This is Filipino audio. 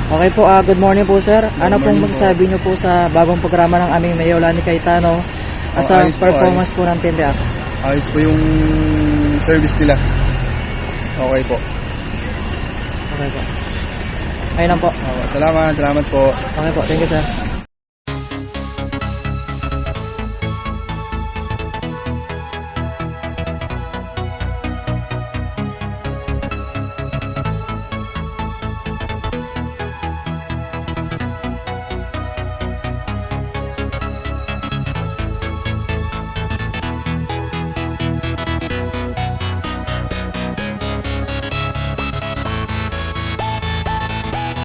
Okay po, good morning po sir. Ano pong masasabi niyo po sa bagong programa ng aming Mayor Lani Cayetano at sa ayos performance po ng Team React? Ayos po yung service nila. Okay po. Okay po. Ayun lang po. Salamat po. Okay po, thank you sir.